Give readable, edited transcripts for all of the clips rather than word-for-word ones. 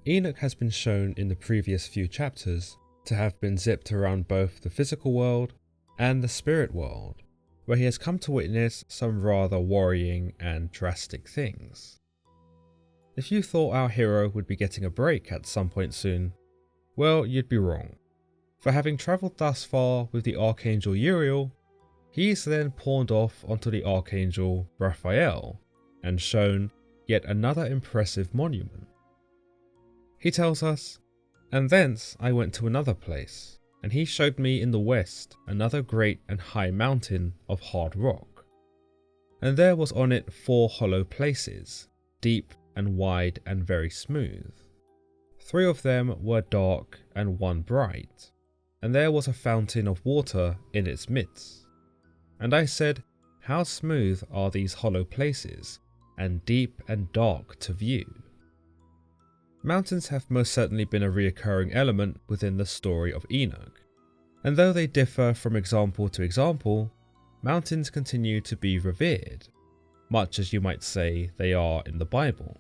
Enoch has been shown in the previous few chapters to have been zipped around both the physical world and the spirit world, where he has come to witness some rather worrying and drastic things. If you thought our hero would be getting a break at some point soon, well, you'd be wrong. For having travelled thus far with the Archangel Uriel, he is then pawned off onto the Archangel Raphael and shown yet another impressive monument. He tells us, "And thence I went to another place, and he showed me in the west another great and high mountain of hard rock. And there was on it 4 hollow places, deep and wide and very smooth. 3 of them were dark and 1 bright, and there was a fountain of water in its midst. And I said, How smooth are these hollow places, and deep and dark to view." Mountains have most certainly been a reoccurring element within the story of Enoch, and though they differ from example to example, mountains continue to be revered, much as you might say they are in the Bible.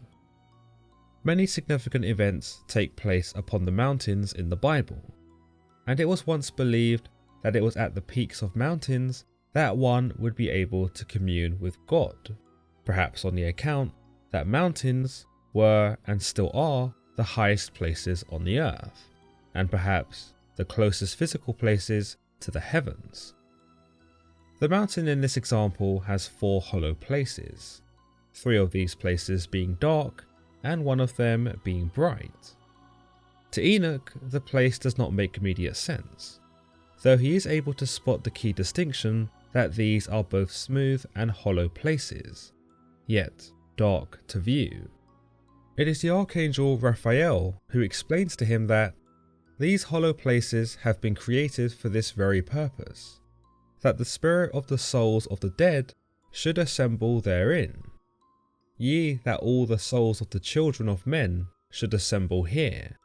Many significant events take place upon the mountains in the Bible, and it was once believed that it was at the peaks of mountains that one would be able to commune with God, perhaps on the account that mountains were and still are the highest places on the earth, and perhaps the closest physical places to the heavens. The mountain in this example has 4 hollow places, 3 of these places being dark and 1 of them being bright. To Enoch, the place does not make immediate sense, though he is able to spot the key distinction that these are both smooth and hollow places, yet dark to view. It is the Archangel Raphael who explains to him that these hollow places have been created for this very purpose, that the spirit of the souls of the dead should assemble therein. Ye, that all the souls of the children of men should assemble here,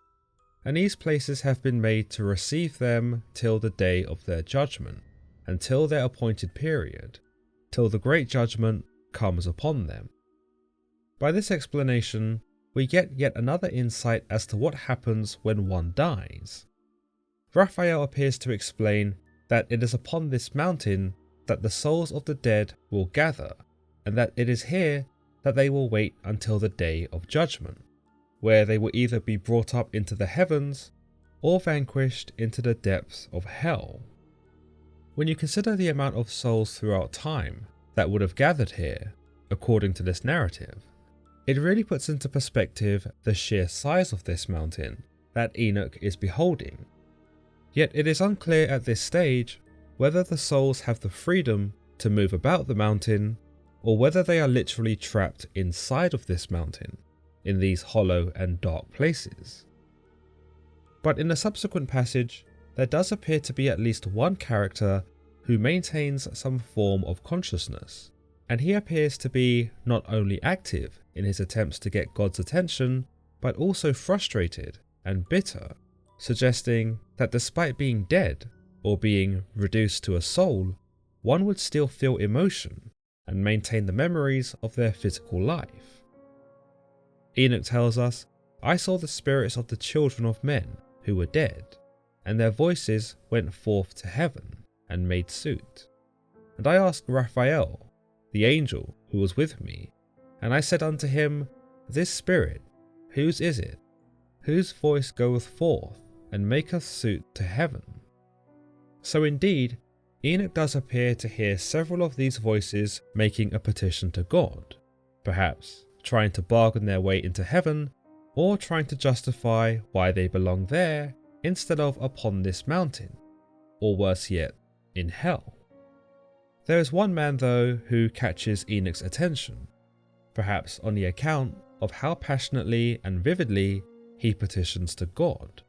and these places have been made to receive them till the day of their judgment, until their appointed period, till the great judgment comes upon them. By this explanation, we get yet another insight as to what happens when one dies. Raphael appears to explain that it is upon this mountain that the souls of the dead will gather, and that it is here that they will wait until the day of judgment, where they will either be brought up into the heavens or vanquished into the depths of hell. When you consider the amount of souls throughout time that would have gathered here, according to this narrative, it really puts into perspective the sheer size of this mountain that Enoch is beholding. Yet it is unclear at this stage whether the souls have the freedom to move about the mountain, or whether they are literally trapped inside of this mountain, in these hollow and dark places. But in the subsequent passage, there does appear to be at least one character who maintains some form of consciousness, and he appears to be not only active in his attempts to get God's attention, but also frustrated and bitter, suggesting that despite being dead or being reduced to a soul, one would still feel emotion and maintain the memories of their physical life. Enoch tells us, "I saw the spirits of the children of men who were dead, and their voices went forth to heaven and made suit. And I asked Raphael, the angel who was with me, and I said unto him, This spirit, whose is it? Whose voice goeth forth and maketh suit to heaven?" So indeed, Enoch does appear to hear several of these voices making a petition to God, perhaps trying to bargain their way into heaven, or trying to justify why they belong there instead of upon this mountain, or worse yet, in hell. There is one man though who catches Enoch's attention, perhaps on the account of how passionately and vividly he petitions to God.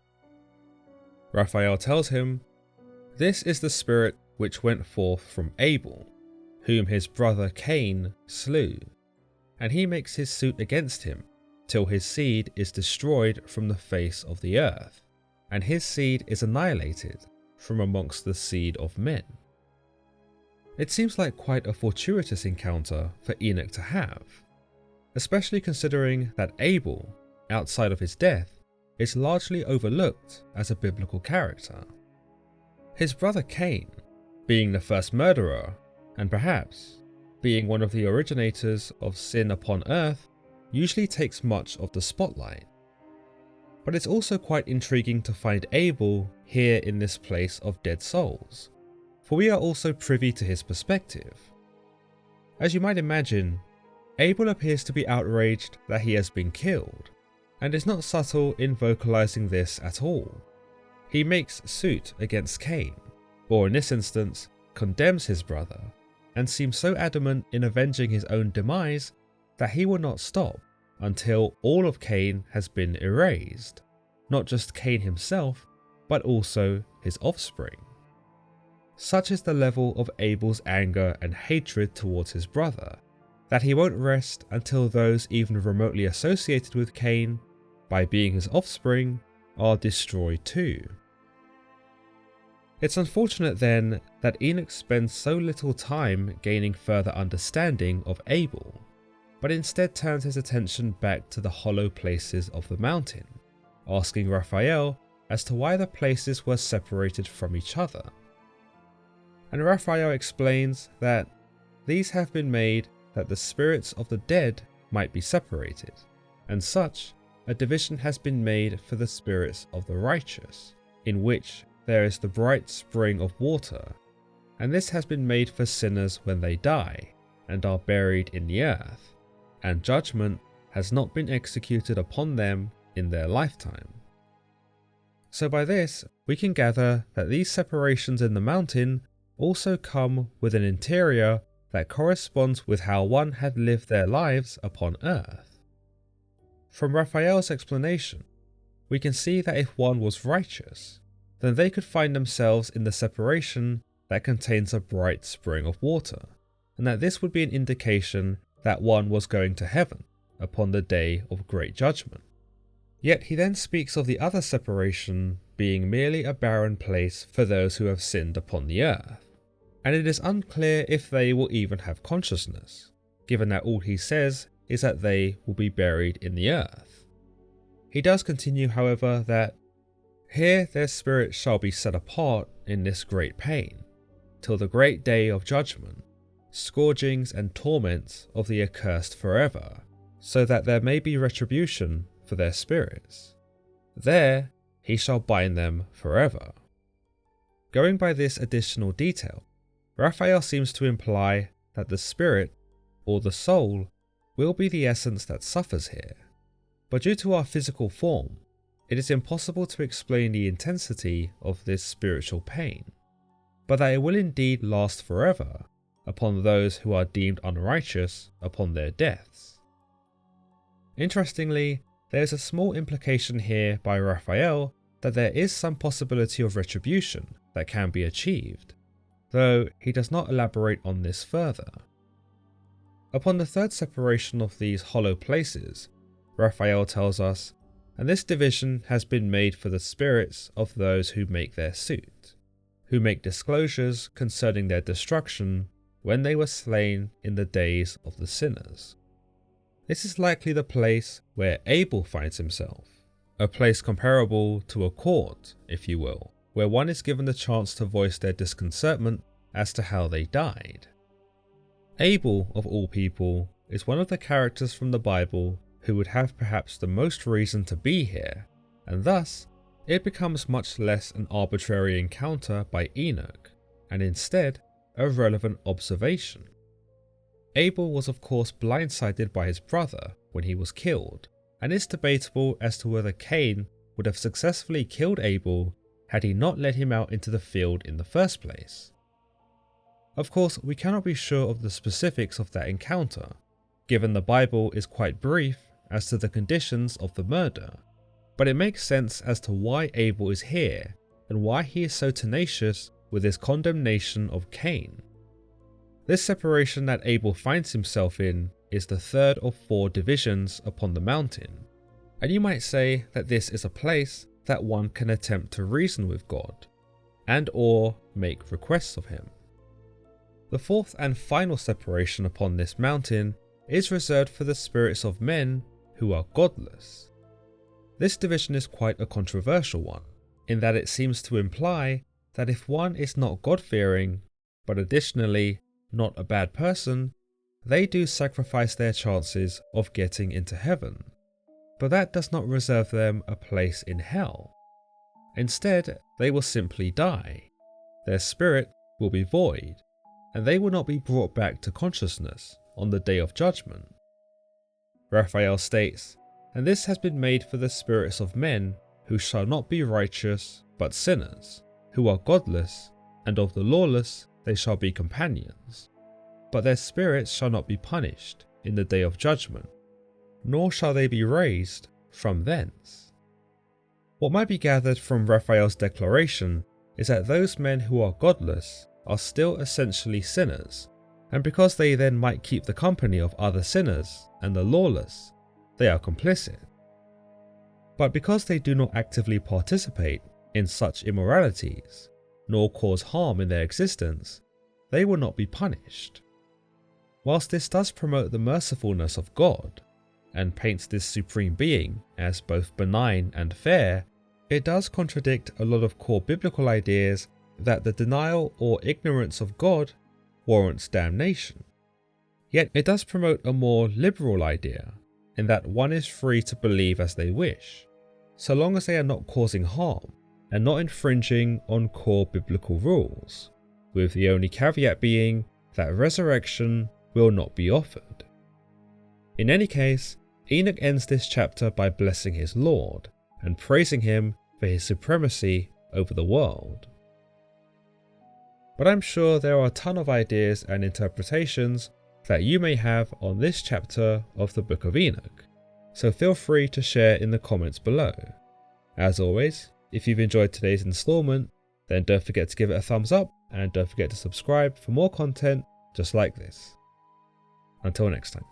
Raphael tells him, "This is the spirit which went forth from Abel, whom his brother Cain slew, and he makes his suit against him, till his seed is destroyed from the face of the earth, and his seed is annihilated from amongst the seed of men." It seems like quite a fortuitous encounter for Enoch to have, especially considering that Abel, outside of his death, is largely overlooked as a biblical character. His brother Cain, being the first murderer, and perhaps being one of the originators of sin upon earth, usually takes much of the spotlight. But it's also quite intriguing to find Abel here in this place of dead souls, for we are also privy to his perspective. As you might imagine, Abel appears to be outraged that he has been killed, and is not subtle in vocalizing this at all. He makes suit against Cain, or in this instance, condemns his brother, and seems so adamant in avenging his own demise that he will not stop until all of Cain has been erased, not just Cain himself, but also his offspring. Such is the level of Abel's anger and hatred towards his brother, that he won't rest until those even remotely associated with Cain, by being his offspring, are destroyed too. It's unfortunate then that Enoch spends so little time gaining further understanding of Abel, but instead turns his attention back to the hollow places of the mountain, asking Raphael as to why the places were separated from each other. And Raphael explains that these have been made that the spirits of the dead might be separated, and such a division has been made for the spirits of the righteous, in which there is the bright spring of water, and this has been made for sinners when they die, and are buried in the earth, and judgment has not been executed upon them in their lifetime. So by this, we can gather that these separations in the mountain also come with an interior that corresponds with how one had lived their lives upon earth. From Raphael's explanation, we can see that if one was righteous, then they could find themselves in the separation that contains a bright spring of water, and that this would be an indication that one was going to heaven upon the day of great judgment. Yet he then speaks of the other separation being merely a barren place for those who have sinned upon the earth, and it is unclear if they will even have consciousness, given that all he says is that they will be buried in the earth. He does continue, however, that here their spirits shall be set apart in this great pain, till the great day of judgment, scourgings and torments of the accursed forever, so that there may be retribution for their spirits. There he shall bind them forever. Going by this additional detail, Raphael seems to imply that the spirit, or the soul, will be the essence that suffers here. But due to our physical form, it is impossible to explain the intensity of this spiritual pain, but that it will indeed last forever upon those who are deemed unrighteous upon their deaths. Interestingly, there is a small implication here by Raphael that there is some possibility of retribution that can be achieved, though he does not elaborate on this further. Upon the third separation of these hollow places, Raphael tells us, and this division has been made for the spirits of those who make their suit, who make disclosures concerning their destruction when they were slain in the days of the sinners. This is likely the place where Abel finds himself, a place comparable to a court, if you will, where one is given the chance to voice their disconcertment as to how they died. Abel, of all people, is one of the characters from the Bible who would have perhaps the most reason to be here, and thus it becomes much less an arbitrary encounter by Enoch, and instead a relevant observation. Abel was of course blindsided by his brother when he was killed, and it's debatable as to whether Cain would have successfully killed Abel had he not led him out into the field in the first place. Of course, we cannot be sure of the specifics of that encounter, given the Bible is quite brief as to the conditions of the murder, but it makes sense as to why Abel is here and why he is so tenacious with his condemnation of Cain. This separation that Abel finds himself in is the third of 4 divisions upon the mountain, and you might say that this is a place that one can attempt to reason with God, and or make requests of him. The fourth and final separation upon this mountain is reserved for the spirits of men who are godless. This division is quite a controversial one, in that it seems to imply that if one is not God-fearing, but additionally not a bad person, they do sacrifice their chances of getting into heaven. But that does not reserve them a place in hell. Instead, they will simply die. Their spirit will be void, and they will not be brought back to consciousness on the day of judgment. Raphael states, "And this has been made for the spirits of men who shall not be righteous, but sinners, who are godless, and of the lawless they shall be companions. But their spirits shall not be punished in the day of judgment, nor shall they be raised from thence." What might be gathered from Raphael's declaration is that those men who are godless are still essentially sinners, and because they then might keep the company of other sinners and the lawless, they are complicit. But because they do not actively participate in such immoralities, nor cause harm in their existence, they will not be punished. Whilst this does promote the mercifulness of God, and paints this supreme being as both benign and fair, it does contradict a lot of core biblical ideas that the denial or ignorance of God warrants damnation. Yet it does promote a more liberal idea, in that one is free to believe as they wish, so long as they are not causing harm and not infringing on core biblical rules, with the only caveat being that resurrection will not be offered. In any case, Enoch ends this chapter by blessing his Lord and praising him for his supremacy over the world. But I'm sure there are a ton of ideas and interpretations that you may have on this chapter of the Book of Enoch, so feel free to share in the comments below. As always, if you've enjoyed today's installment, then don't forget to give it a thumbs up and don't forget to subscribe for more content just like this. Until next time.